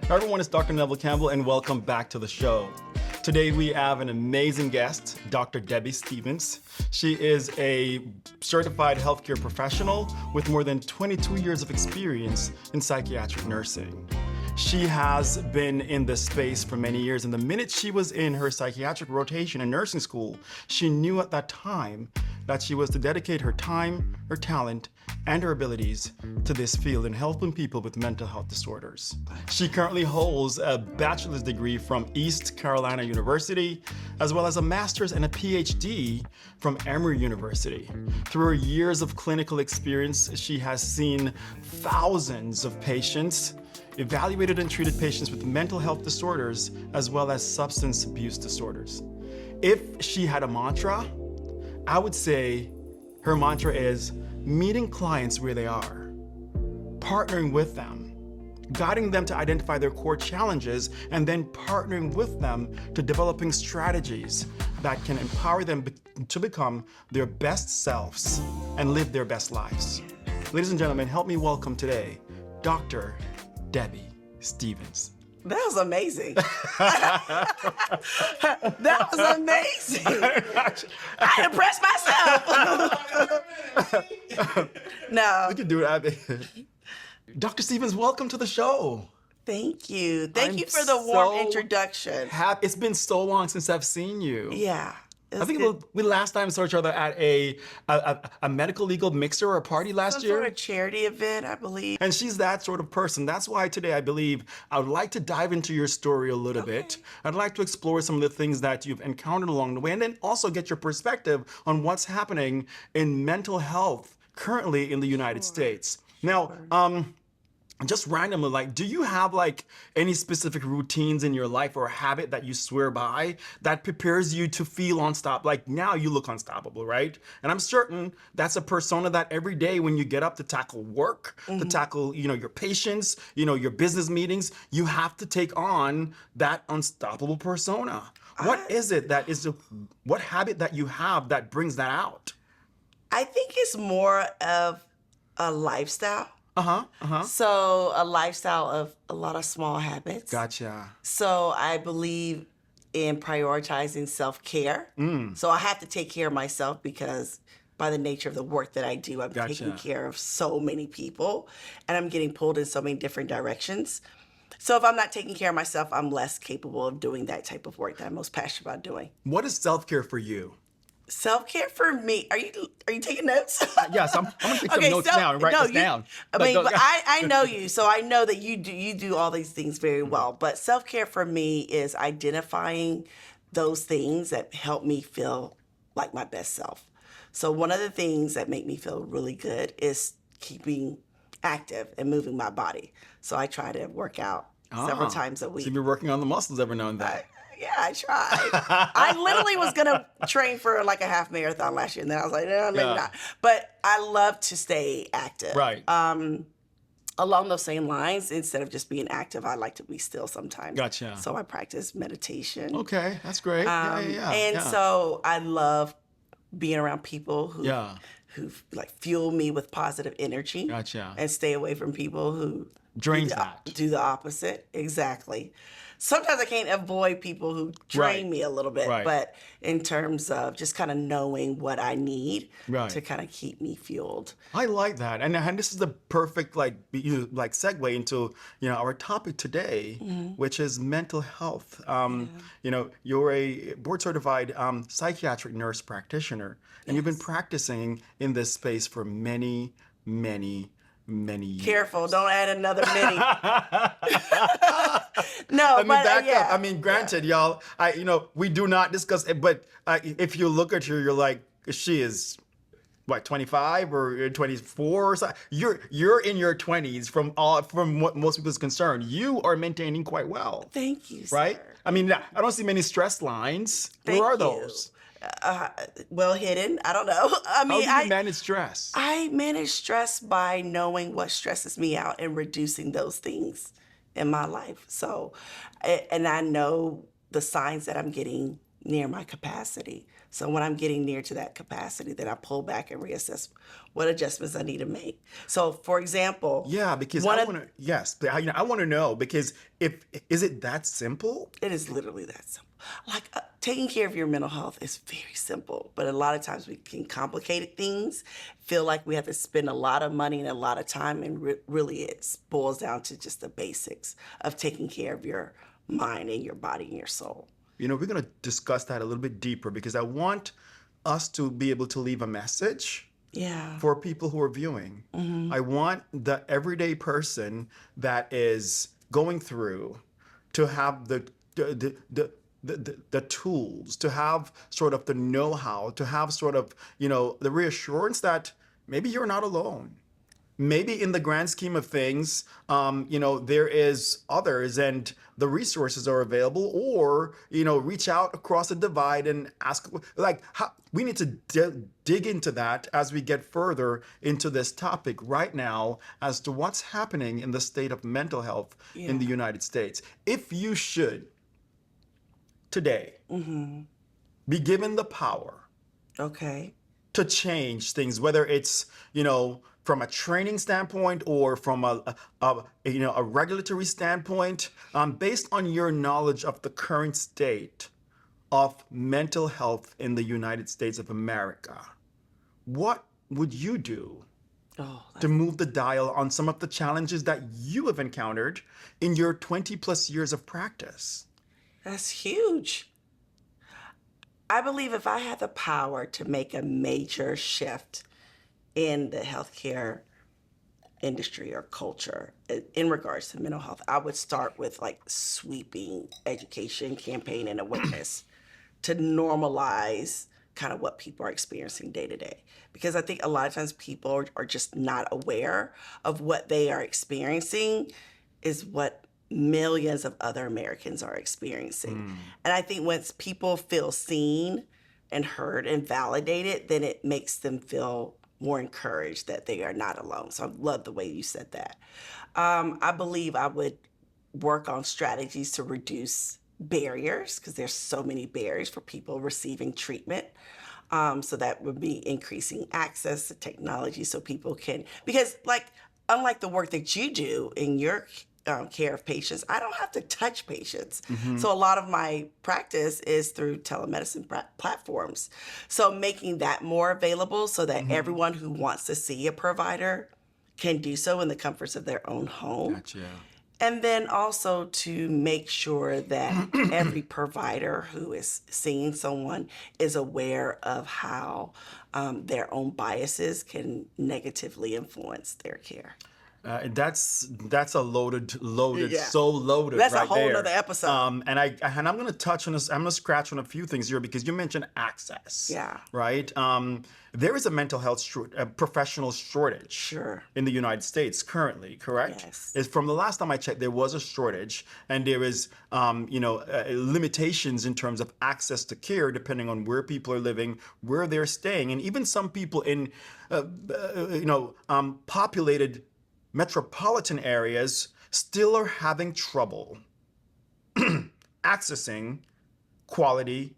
Hi everyone, it's Dr. Neville Campbell and welcome back to the show. Today we have an amazing guest, Dr. Debbie Stevens. She is a certified healthcare professional with more than 22 years of experience in psychiatric nursing. She has been in this space for many years, and the minute she was in her psychiatric rotation in nursing school, she knew at that time that she was to dedicate her time, her talent, and her abilities to this field in helping people with mental health disorders. She currently holds a bachelor's degree from East Carolina University, as well as a master's and a PhD from Emory University. Through her years of clinical experience, she has seen thousands of patients, evaluated and treated patients with mental health disorders, as well as substance abuse disorders. If she had a mantra, I would say her mantra is meeting clients where they are, partnering with them, guiding them to identify their core challenges, and then partnering with them to developing strategies that can empower them to become their best selves and live their best lives. Ladies and gentlemen, help me welcome today, Dr. Debbie Stevens. That was amazing. That was amazing. I impressed myself. No. We could do it, Abby. Dr. Stevens, welcome to the show. Thank you. Thank I'm you for the warm so introduction. It's been so long since I've seen you. Yeah. I think we last time saw each other at a medical legal mixer or a party last year. For a charity event, I believe. And she's that sort of person. That's why today I believe I would like to dive into your story a little bit. I'd like to explore some of the things that you've encountered along the way, and then also get your perspective on what's happening in mental health currently in the United States. Now, just randomly, like, do you have like any specific routines in your life or a habit that you swear by that prepares you to feel unstoppable? Like now you look unstoppable, right? And I'm certain that's a persona that every day when you get up to tackle work, to tackle, your patients, your business meetings, you have to take on that unstoppable persona. What is it that is, what habit that you have that brings that out? I think it's more of a lifestyle. So a lifestyle of a lot of small habits. Gotcha. So I believe in prioritizing self-care. So I have to take care of myself because by the nature of the work that I do, I'm taking care of so many people and I'm getting pulled in so many different directions. So if I'm not taking care of myself, I'm less capable of doing that type of work that I'm most passionate about doing. What is self-care for you? Self-care for me. Are you taking notes? Yes, I'm gonna take some notes now and write this down. I mean, but I know you, so I know that you do all these things very well. But self-care for me is identifying those things that help me feel like my best self. So one of the things that make me feel really good is keeping active and moving my body. So I try to work out several times a week. So you've been working on the muscles every now and then. Yeah, I tried. I literally was going to train for like a half marathon last year, and then I was like, no, maybe not. But I love to stay active. Right. Along those same lines, instead of just being active, I like to be still sometimes. Gotcha. So I practice meditation. Okay, that's great. So I love being around people who like fuel me with positive energy. Gotcha. And stay away from people who drains that. Do the opposite. Exactly. Sometimes I can't avoid people who drain me a little bit, but in terms of just kind of knowing what I need to kind of keep me fueled. I like that, and this is the perfect segue into our topic today, which is mental health. You're a board certified psychiatric nurse practitioner, and you've been practicing in this space for many years. Careful, don't add another many. No, back up. I mean, granted, y'all, we do not discuss it, but if you look at her, you're like, she is, what, 25 or 24 or something? You're in your 20s from what most people is concerned. You are maintaining quite well. Thank you, sir. Right? I mean, I don't see many stress lines. Where are those? Well hidden. I don't know. How do you manage stress? I manage stress by knowing what stresses me out and reducing those things in my life. So, and I know the signs that I'm getting near my capacity. So when I'm getting near to that capacity, then I pull back and reassess what adjustments I need to make. So, for example, Yeah, because one I of want to. Yes, but I want to know because if is it that simple? it is literally that simple. Like taking care of your mental health is very simple, but a lot of times we can complicate things, feel like we have to spend a lot of money and a lot of time, and really it boils down to just the basics of taking care of your mind and your body and your soul. We're going to discuss that a little bit deeper because I want us to be able to leave a message Yeah. for people who are viewing. I want the everyday person that is going through to have the tools, to have sort of the know-how, to have sort of, the reassurance that maybe you're not alone. Maybe in the grand scheme of things, there is others and the resources are available, or, reach out across the divide and ask, like, how, we need to dig into that as we get further into this topic right now as to what's happening in the state of mental health in the United States. If you should today be given the power Okay. to change things, whether it's, from a training standpoint or from a regulatory standpoint, based on your knowledge of the current state of mental health in the United States of America, what would you do Oh, to move the dial on some of the challenges that you have encountered in your 20 plus years of practice? that's huge. I believe if I had the power to make a major shift in the healthcare industry or culture in regards to mental health, I would start with like sweeping education, campaign, and awareness to normalize kind of what people are experiencing day to day. Because I think a lot of times people are just not aware of what they are experiencing is what millions of other Americans are experiencing. And I think once people feel seen and heard and validated, then it makes them feel more encouraged that they are not alone. So I love the way you said that. I believe I would work on strategies to reduce barriers because there's so many barriers for people receiving treatment. So that would be increasing access to technology so people can, because like, unlike the work that you do in your care of patients, I don't have to touch patients. So a lot of my practice is through telemedicine platforms. So making that more available so that everyone who wants to see a provider can do so in the comforts of their own home. Gotcha. And then also to make sure that every provider who is seeing someone is aware of how their own biases can negatively influence their care. That's a loaded, Yeah. so loaded. That's a right whole there. nother episode. And I'm going to touch on this. I'm going to scratch on a few things here because you mentioned access. Yeah. Right. There is a mental health professional shortage. Sure. In the United States currently, correct? Yes. Is from the last time I checked, there was a shortage, and there is, limitations in terms of access to care depending on where people are living, where they're staying, and even some people in, populated metropolitan areas still are having trouble accessing quality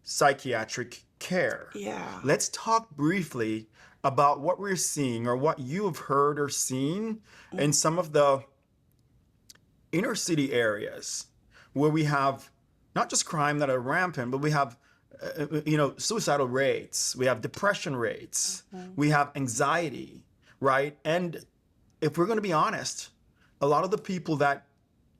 psychiatric care. Yeah. Let's talk briefly about what we're seeing or what you have heard or seen in some of the inner city areas where we have not just crime that are rampant, but we have suicidal rates, we have depression rates, we have anxiety, right? And if we're going to be honest, a lot of the people that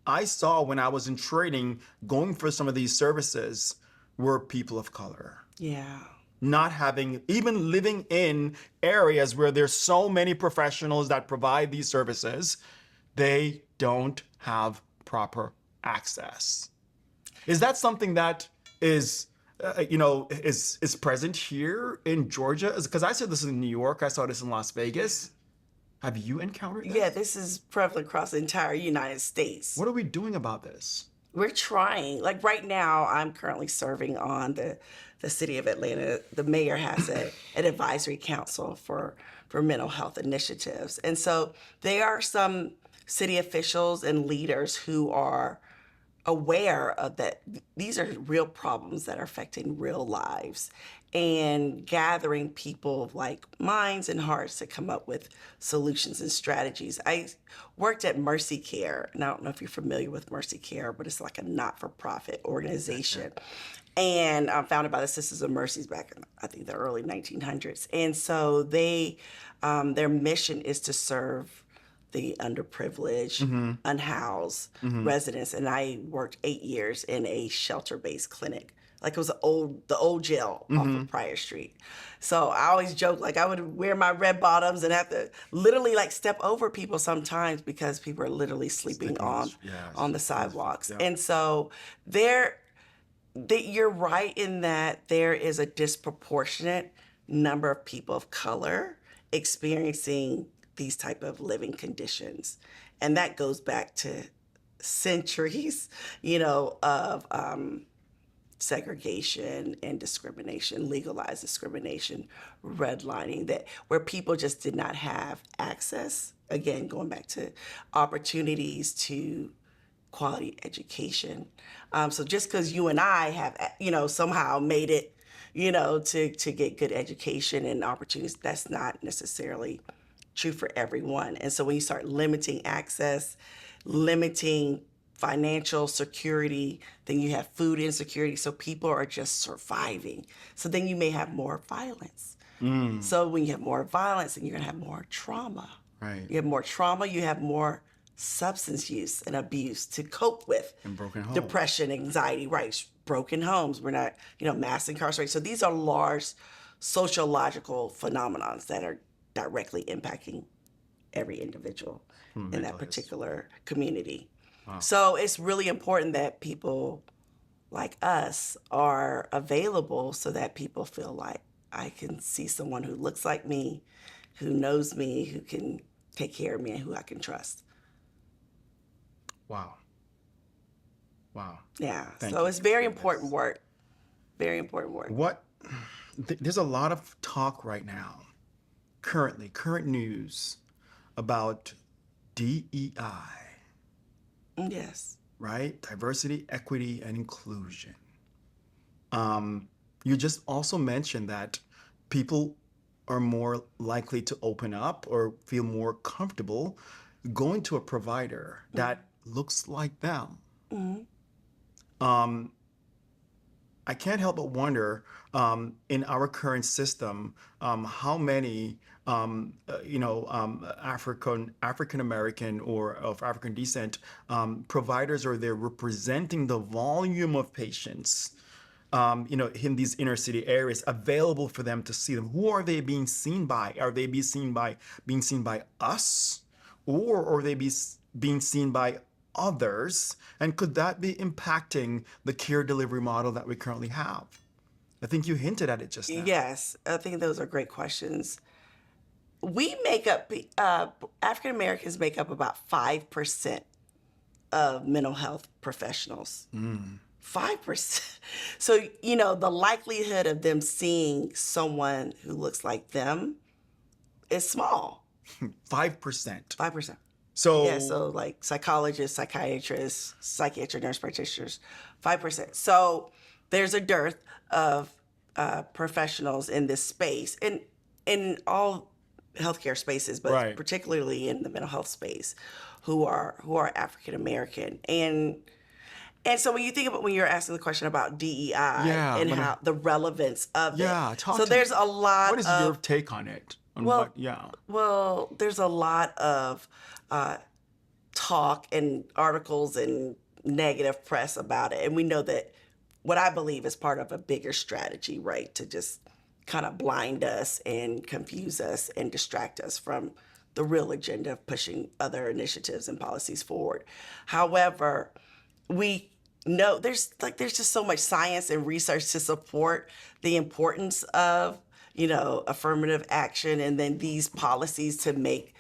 I saw when I was in training going for some of these services were people of color. Yeah. Not having, even living in areas where there's so many professionals that provide these services, they don't have proper access. Is that something that is present here in Georgia? Because I saw this in New York, I saw this in Las Vegas. Have you encountered this? Yeah, this is prevalent across the entire United States. What are we doing about this? We're trying. Like right now, I'm currently serving on the city of Atlanta. The mayor has an advisory council for mental health initiatives. And so there are some city officials and leaders who are aware of that these are real problems that are affecting real lives, and gathering people of like minds and hearts to come up with solutions and strategies. I worked at Mercy Care, and I don't know if you're familiar with Mercy Care, but it's like a not-for-profit organization. And founded by the Sisters of Mercy back in, I think, the early 1900s. And so their mission is to serve the underprivileged, unhoused residents. And I worked 8 years in a shelter-based clinic. Like it was the old jail off of Pryor Street. So I always joke, like I would wear my red bottoms and have to literally like step over people sometimes because people are literally sleeping on the sidewalks. Yeah. And so you're right in that there is a disproportionate number of people of color experiencing these type of living conditions, and that goes back to centuries, of segregation and discrimination, legalized discrimination, redlining, that where people just did not have access. Again, going back to opportunities to quality education. So just because you and I have, somehow made it, to get good education and opportunities, that's not necessarily true for everyone. And so when you start limiting access, limiting financial security, then you have food insecurity. So people are just surviving. So then you may have more violence. So when you have more violence, then you're gonna have more trauma. Right. You have more trauma, you have more substance use and abuse to cope with. And broken homes. Depression, anxiety, right? Broken homes. We're not, mass incarceration. So these are large sociological phenomenons that are directly impacting every individual in that particular community. Wow. So it's really important that people like us are available so that people feel like I can see someone who looks like me, who knows me, who can take care of me, and who I can trust. Wow. Yeah. Thank So you it's very for important this. work. Very important work. There's a lot of talk right now, current news about DEI, Yes. right? Diversity, equity, and inclusion. You just also mentioned that people are more likely to open up or feel more comfortable going to a provider that looks like them. I can't help but wonder, in our current system, how many African American or of African descent providers are there representing the volume of patients, in these inner city areas available for them to see them. Who are they being seen by? Are they being seen by us, or are they being seen by others? And could that be impacting the care delivery model that we currently have? I think you hinted at it just now. Yes. I think those are great questions. We make up, African Americans make up about 5% of mental health professionals. 5%. So, the likelihood of them seeing someone who looks like them is small. 5%. 5%. So Yeah, so like psychologists, psychiatrists, psychiatric nurse practitioners, 5%. So there's a dearth of professionals in this space, and in all healthcare spaces, but Right. particularly in the mental health space, who are African American. And so when you think about, when you're asking the question about DEI Yeah, and but how the relevance of Yeah, it. talk So to me. there's a lot what is of your take on it? well, there's a lot of talk and articles and negative press about it. And we know that what I believe is part of a bigger strategy, right? To just kind of blind us and confuse us and distract us from the real agenda of pushing other initiatives and policies forward. However, we know there's just so much science and research to support the importance of, affirmative action, and then these policies to make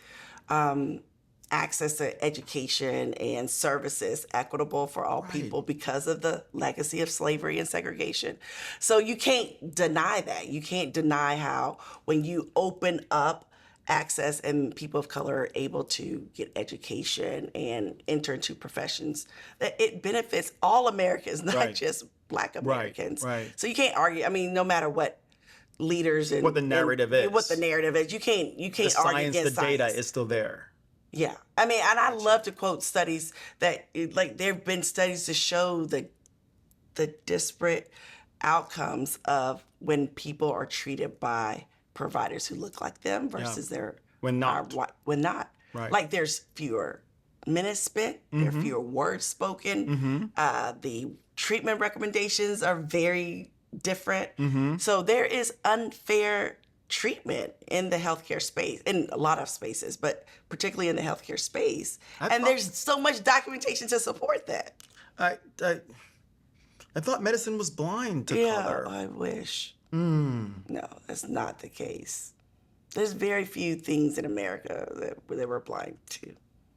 access to education and services equitable for all people because of the legacy of slavery and segregation. So you can't deny that. You can't deny how when you open up access and people of color are able to get education and enter into professions, that it benefits all Americans, not Right. just Black Right. Americans. Right. So you can't argue. I mean, no matter what leaders What the narrative is. what the narrative is, you can't The argue science, the against data science. is still there. Yeah, I mean, and I love to quote studies that, like, there have been studies to show the disparate outcomes of when people are treated by providers who look like them versus their When not. when not. Right. Like, there's fewer minutes spent, there are fewer words spoken. The treatment recommendations are very different. So there is unfair treatment in the healthcare space, in a lot of spaces, but particularly in the healthcare space. And there's so much documentation to support that. I thought medicine was blind to Yeah, color. I wish. No, that's not the case. There's very few things in America that we're blind to.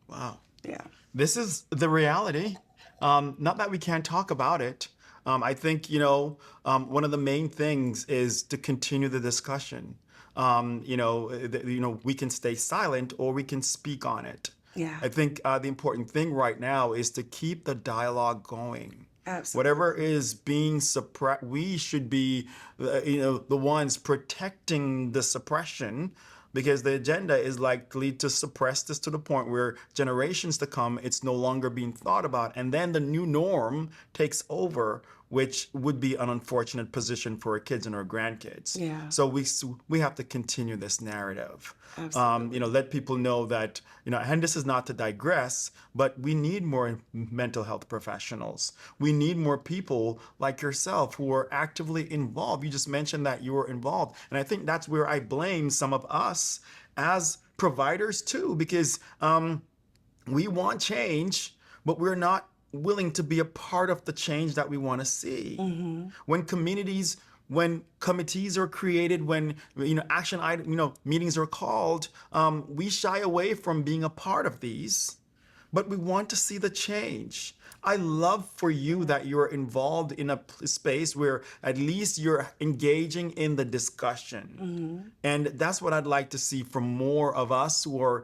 Wow. Yeah. This is the reality. Not that we can't talk about it. I think, one of the main things is to continue the discussion. We can stay silent or we can speak on it. Yeah. I think the important thing right now is to keep the dialogue going. Absolutely. Whatever is being suppressed, we should be, the ones protecting the suppression, because the agenda is likely to suppress this to the point where generations to come, it's no longer being thought about. And then the new norm takes over, which would be an unfortunate position for our kids and our grandkids. Yeah. So we have to continue this narrative. Absolutely. Let people know that, and this is not to digress, but we need more mental health professionals. We need more people like yourself who are actively involved. You just mentioned that you were involved. And I think that's where I blame some of us as providers too, because we want change, but we're not willing to be a part of the change that we want to see. When committees are created, when action item, meetings are called, we shy away from being a part of these, but we want to see the change. I love for you that you're involved in a space where at least you're engaging in the discussion. And that's what I'd like to see from more of us who are,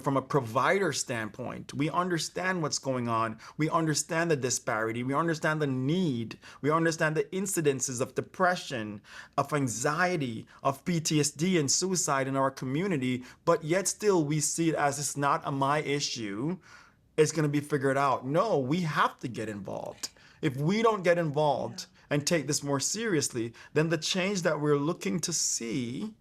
from a provider standpoint. We understand what's going on. We understand the disparity. We understand the need. We understand the incidences of depression, of anxiety, of PTSD and suicide in our community, but yet still we see it as it's not a my issue. It's going to be figured out. No, we have to get involved. If we don't get involved and take this more seriously, then the change that we're looking to see,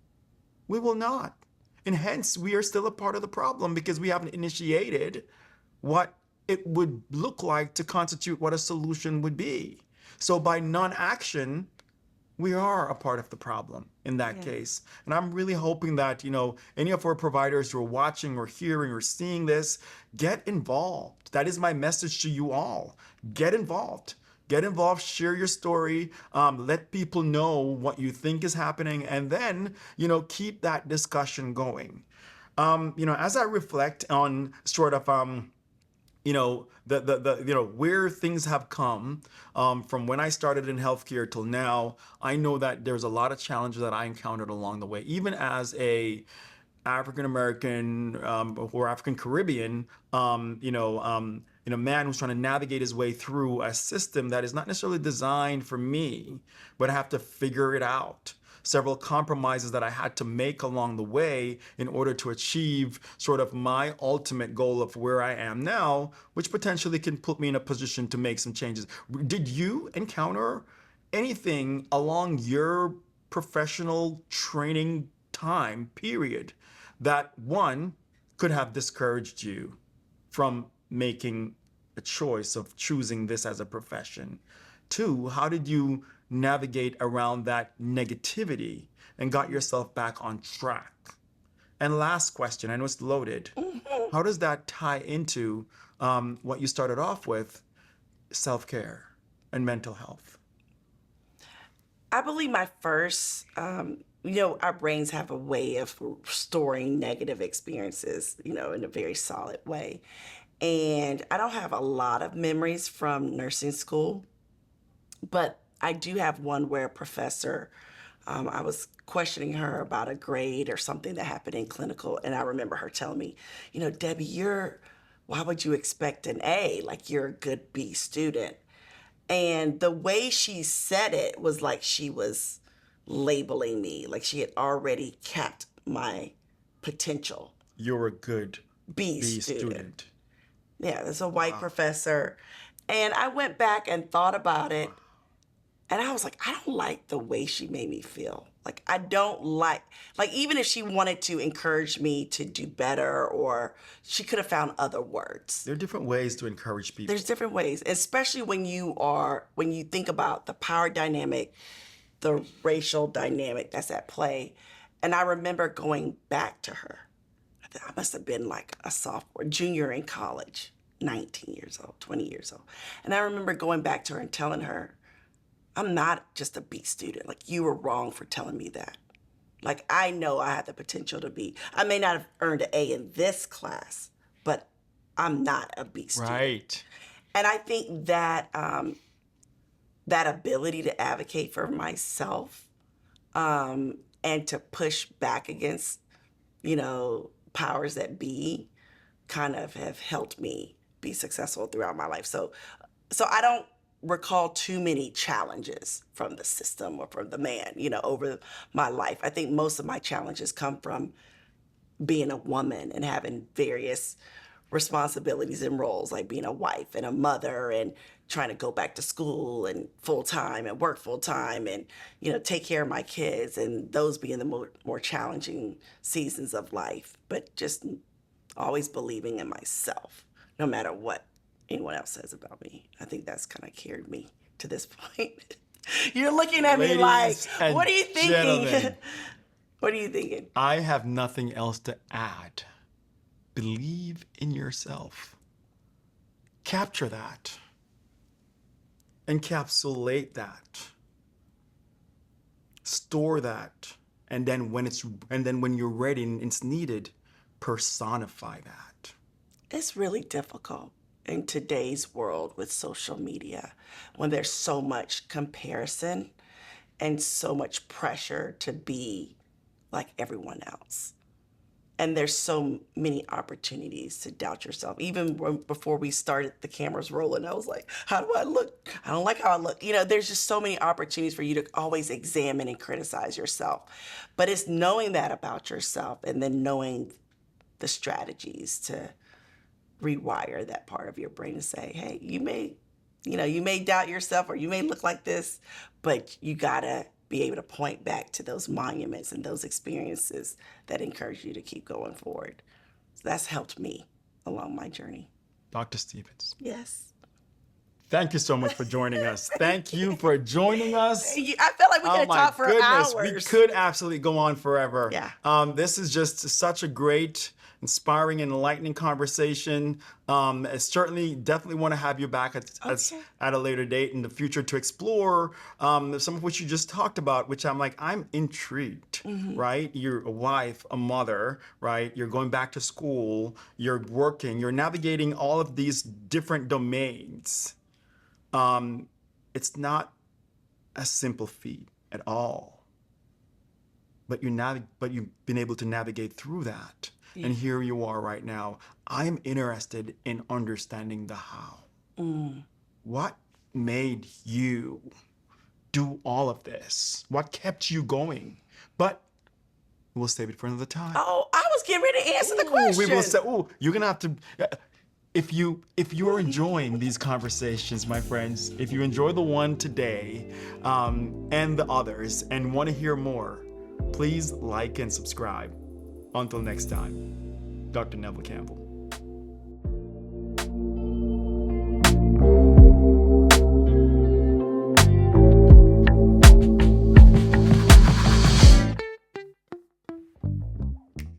we will not. And hence, we are still a part of the problem because we haven't initiated what it would look like to constitute what a solution would be. So by non-action, we are a part of the problem in that case. And I'm really hoping that, any of our providers who are watching or hearing or seeing this, get involved. That is my message to you all. Get involved. Get involved, share your story, let people know what you think is happening, and then, keep that discussion going. As I reflect on sort of, where things have come from when I started in healthcare till now, I know that there's a lot of challenges that I encountered along the way, even as a African American or African Caribbean, man who's trying to navigate his way through a system that is not necessarily designed for me, but I have to figure it out. Several compromises that I had to make along the way in order to achieve sort of my ultimate goal of where I am now, which potentially can put me in a position to make some changes. Did you encounter anything along your professional training time period that, one, could have discouraged you from making a choice of choosing this as a profession? Two, how did you navigate around that negativity and got yourself back on track? And last question, I know it's loaded. How does that tie into what you started off with, self-care and mental health? I believe my first, our brains have a way of storing negative experiences, in a very solid way. And I don't have a lot of memories from nursing school, but I do have one where a professor I was questioning her about a grade or something that happened in clinical, and I remember her telling me, Debbie, why would you expect an A? Like, you're a good B student. And the way she said it was like she was labeling me, like she had already capped my potential. You're a good B B student. student. Yeah, there's a white professor. And I went back and thought about it, and I was like, I don't like the way she made me feel. Like, I don't like, even if she wanted to encourage me to do better, or she could have found other words. There are different ways to encourage people. There's different ways, especially when you think about the power dynamic, the racial dynamic that's at play. And I remember going back to her. I must have been like a sophomore, junior in college, 19 years old, 20 years old. And I remember going back to her and telling her, I'm not just a B student. Like, you were wrong for telling me that. Like, I know I had the potential to be. I may not have earned an A in this class, but I'm not a B student. Right. And I think that that ability to advocate for myself and to push back against, powers that be kind of have helped me be successful throughout my life. So I don't recall too many challenges from the system or from the man, over my life. I think most of my challenges come from being a woman and having various responsibilities and roles, like being a wife and a mother and trying to go back to school and full time and work full time and, take care of my kids, and those being the more challenging seasons of life. But just always believing in myself, no matter what anyone else says about me. I think that's kind of carried me to this point. You're looking at me like, what are you thinking? Gentlemen, What are you thinking? I have nothing else to add. Believe in yourself. Capture that. Encapsulate that. Store that. And then when you're ready and it's needed, personify that. It's really difficult in today's world with social media, when there's so much comparison and so much pressure to be like everyone else. And there's so many opportunities to doubt yourself. Even before we started the cameras rolling, I was like, how do I look? I don't like how I look. There's just so many opportunities for you to always examine and criticize yourself. But it's knowing that about yourself and then knowing the strategies to rewire that part of your brain to say, hey, you may doubt yourself, or you may look like this, but you gotta be able to point back to those monuments and those experiences that encourage you to keep going forward. So that's helped me along my journey. Dr. Stevens. Yes. Thank you so much for joining us. Thank you for joining us. I feel like we could talk for hours. We could absolutely go on forever. Yeah. This is just such a great, inspiring, and enlightening conversation. I definitely want to have you back at a later date in the future to explore some of what you just talked about, which I'm intrigued, right? You're a wife, a mother, right? You're going back to school, you're working, you're navigating all of these different domains. It's not a simple feat at all, but you've been able to navigate through that. Yeah. And here you are right now. I'm interested in understanding the how. What made you do all of this? What kept you going? But we'll save it for another time. Oh, I was getting ready to answer the question. We will say, you're gonna have to. If you're enjoying these conversations, my friends, if you enjoy the one today and the others and want to hear more, please like and subscribe. Until next time, Dr. Neville Campbell.